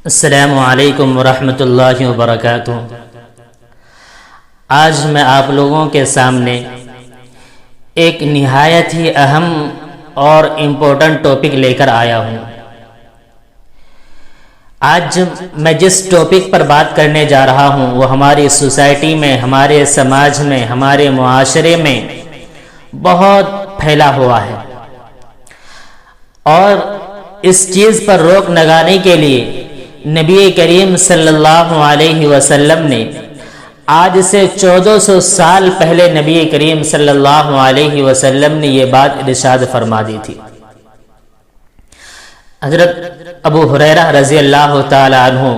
السلام علیکم ورحمۃ اللہ وبرکاتہ۔ آج میں آپ لوگوں کے سامنے ایک نہایت ہی اہم اور امپورٹنٹ ٹاپک لے کر آیا ہوں۔ آج میں جس ٹاپک پر بات کرنے جا رہا ہوں وہ ہماری سوسائٹی میں، ہمارے سماج میں، ہمارے معاشرے میں بہت پھیلا ہوا ہے، اور اس چیز پر روک لگانے کے لیے نبی کریم صلی اللہ علیہ وسلم نے آج سے 1400 سال پہلے نبی کریم صلی اللہ علیہ وسلم نے یہ بات ارشاد فرما دی تھی۔ حضرت ابو ہریرہ رضی اللہ تعالی عنہ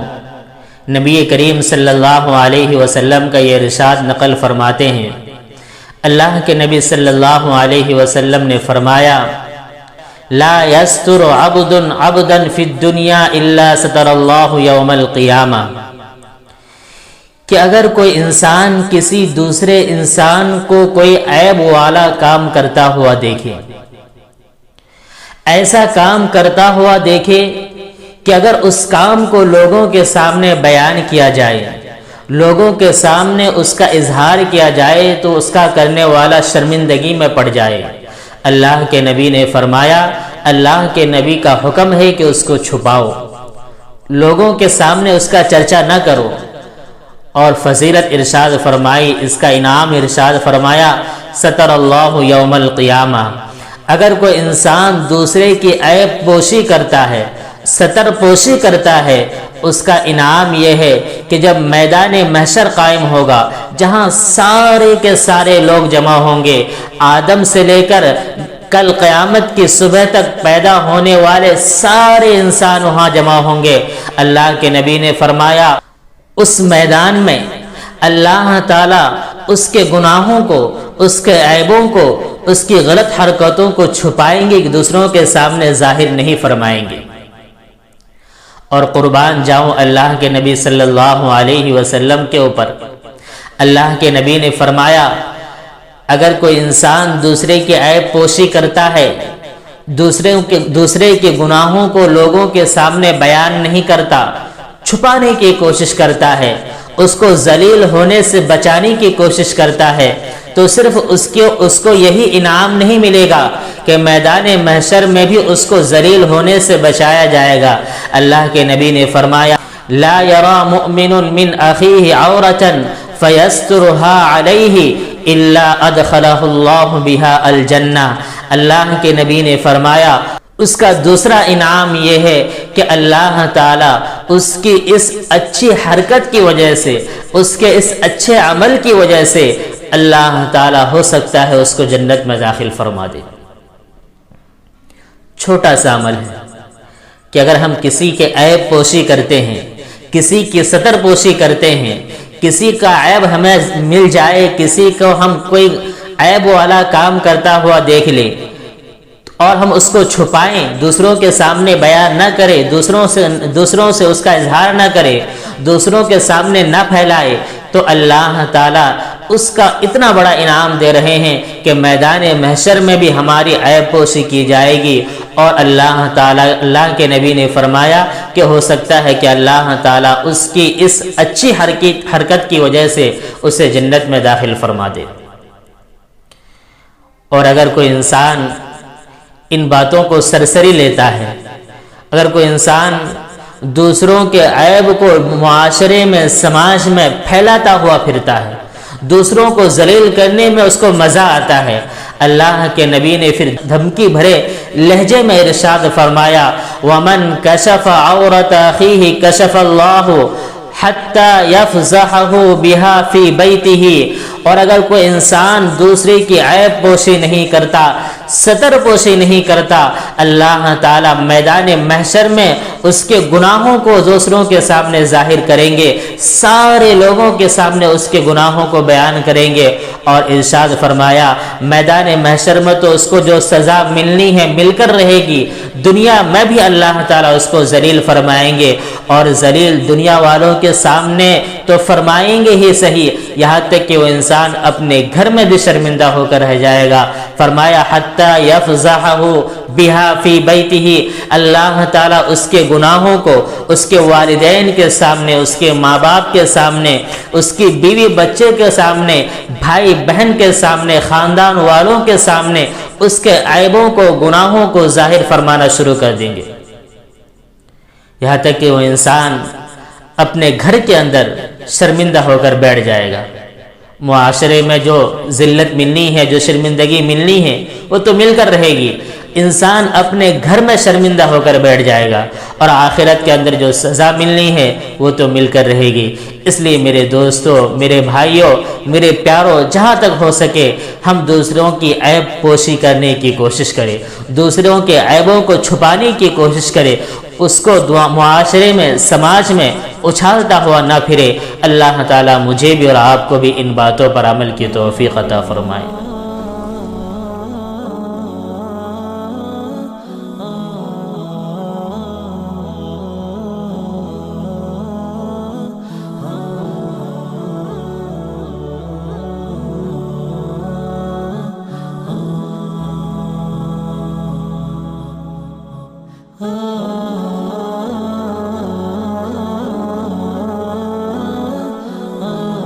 نبی کریم صلی اللہ علیہ وسلم کا یہ ارشاد نقل فرماتے ہیں۔ اللہ کے نبی صلی اللہ علیہ وسلم نے فرمایا، لا یستر عبد عبدا فی الدنیا الا ستر اللہ یوم القیامہ، کہ اگر کوئی انسان کسی دوسرے انسان کو کوئی عیب والا کام کرتا ہوا دیکھے، ایسا کام کرتا ہوا دیکھے کہ اگر اس کام کو لوگوں کے سامنے بیان کیا جائے، لوگوں کے سامنے اس کا اظہار کیا جائے تو اس کا کرنے والا شرمندگی میں پڑ جائے، اللہ کے نبی نے فرمایا، اللہ کے نبی کا حکم ہے کہ اس کو چھپاؤ، لوگوں کے سامنے اس کا چرچا نہ کرو، اور فضیلت ارشاد فرمائی، اس کا انعام ارشاد فرمایا، ستر اللہ یوم القیامہ۔ اگر کوئی انسان دوسرے کی عیب پوشی کرتا ہے، ستر پوشی کرتا ہے، اس کا انعام یہ ہے کہ جب میدان محشر قائم ہوگا، جہاں سارے کے سارے لوگ جمع ہوں گے، آدم سے لے کر کل قیامت کی صبح تک پیدا ہونے والے سارے انسان وہاں جمع ہوں گے، اللہ کے نبی نے فرمایا اس میدان میں اللہ تعالیٰ اس کے گناہوں کو، اس کے عیبوں کو، اس کی غلط حرکتوں کو چھپائیں گے، دوسروں کے سامنے ظاہر نہیں فرمائیں گے۔ اور قربان جاؤں اللہ کے نبی صلی اللہ علیہ وسلم کے اوپر، اللہ کے نبی نے فرمایا، اگر کوئی انسان دوسرے کی عیب پوشی کرتا ہے، دوسرے کے گناہوں کو لوگوں کے سامنے بیان نہیں کرتا، چھپانے کی کوشش کرتا ہے، اس کو ذلیل ہونے سے بچانے کی کوشش کرتا ہے، تو صرف اس کو یہی انعام نہیں ملے گا کہ میدان محشر میں بھی اس کو ذلیل ہونے سے بچایا جائے گا۔ اللہ کے نبی نے فرمایا، لا یری مؤمن من اخیہ عورۃ فیسترها علیہ الا ادخلہ اللہ بہا الجنہ۔ اللہ کے نبی نے فرمایا اس کا دوسرا انعام یہ ہے کہ اللہ تعالیٰ اس کی اس اچھی حرکت کی وجہ سے، اس کے اس اچھے عمل کی وجہ سے اللہ تعالیٰ ہو سکتا ہے اس کو جنت میں داخل فرما دے۔ چھوٹا سا عمل ہے کہ اگر ہم کسی کے عیب پوشی کرتے ہیں، کسی کی ستر پوشی کرتے ہیں، کسی کا عیب ہمیں مل جائے، کسی کو ہم کوئی عیب والا کام کرتا ہوا دیکھ لیں اور ہم اس کو چھپائیں، دوسروں کے سامنے بیان نہ کریں، دوسروں سے اس کا اظہار نہ کرے، دوسروں کے سامنے نہ پھیلائے، تو اللہ تعالیٰ اس کا اتنا بڑا انعام دے رہے ہیں کہ میدان محشر میں بھی ہماری عیب پوشی کی جائے گی، اور اللہ تعالیٰ، اللہ کے نبی نے فرمایا کہ ہو سکتا ہے کہ اللہ تعالیٰ اس کی اس اچھی حرکت کی وجہ سے اسے جنت میں داخل فرما دے۔ اور اگر کوئی انسان ان باتوں کو سرسری لیتا ہے، اگر کوئی انسان دوسروں کے عیب کو معاشرے میں، سماج میں پھیلاتا ہوا پھرتا ہے، دوسروں کو ذلیل کرنے میں اس کو مزہ آتا ہے، اللہ کے نبی نے پھر دھمکی بھرے لہجے میں ارشاد فرمایا، وَمَنْ كَشَفَ عَوْرَةَ أَخِيهِ كَشَفَ اللَّهُ حَتَّى يَفْضَحَهُ بِهَا فِي بَيْتِهِ۔ اور اگر کوئی انسان دوسرے کی عیب پوشی نہیں کرتا، ستر پوشی نہیں کرتا، اللہ تعالیٰ میدان محشر میں اس کے گناہوں کو دوسروں کے سامنے ظاہر کریں گے، سارے لوگوں کے سامنے اس کے گناہوں کو بیان کریں گے، اور ارشاد فرمایا میدان محشر میں تو اس کو جو سزا ملنی ہے مل کر رہے گی، دنیا میں بھی اللہ تعالیٰ اس کو ذلیل فرمائیں گے، اور ذلیل دنیا والوں کے سامنے تو فرمائیں گے ہی صحیح، یہاں تک کہ وہ انسان اپنے گھر میں بھی شرمندہ ہو کر رہ جائے گا۔ فرمایا حتی یفضحہ بہا فی بیتہ، اللہ تعالیٰ اس کے گناہوں کو اس کے والدین کے سامنے، اس کے ماں باپ کے سامنے، اس کی بیوی بچے کے سامنے، بھائی بہن کے سامنے، خاندان والوں کے سامنے اس کے عیبوں کو، گناہوں کو ظاہر فرمانا شروع کر دیں گے، یہاں تک کہ وہ انسان اپنے گھر کے اندر شرمندہ ہو کر بیٹھ جائے گا۔ معاشرے میں جو ذلت ملنی ہے، جو شرمندگی ملنی ہے، وہ تو مل کر رہے گی، انسان اپنے گھر میں شرمندہ ہو کر بیٹھ جائے گا، اور آخرت کے اندر جو سزا ملنی ہے وہ تو مل کر رہے گی۔ اس لیے میرے دوستو، میرے بھائیوں، میرے پیاروں، جہاں تک ہو سکے ہم دوسروں کی عیب پوشی کرنے کی کوشش کریں، دوسروں کے عیبوں کو چھپانے کی کوشش کریں، اس کو معاشرے میں، سماج میں اچھالتا ہوا نہ پھرے۔ اللہ تعالیٰ مجھے بھی اور آپ کو بھی ان باتوں پر عمل کی توفیق عطا فرمائے۔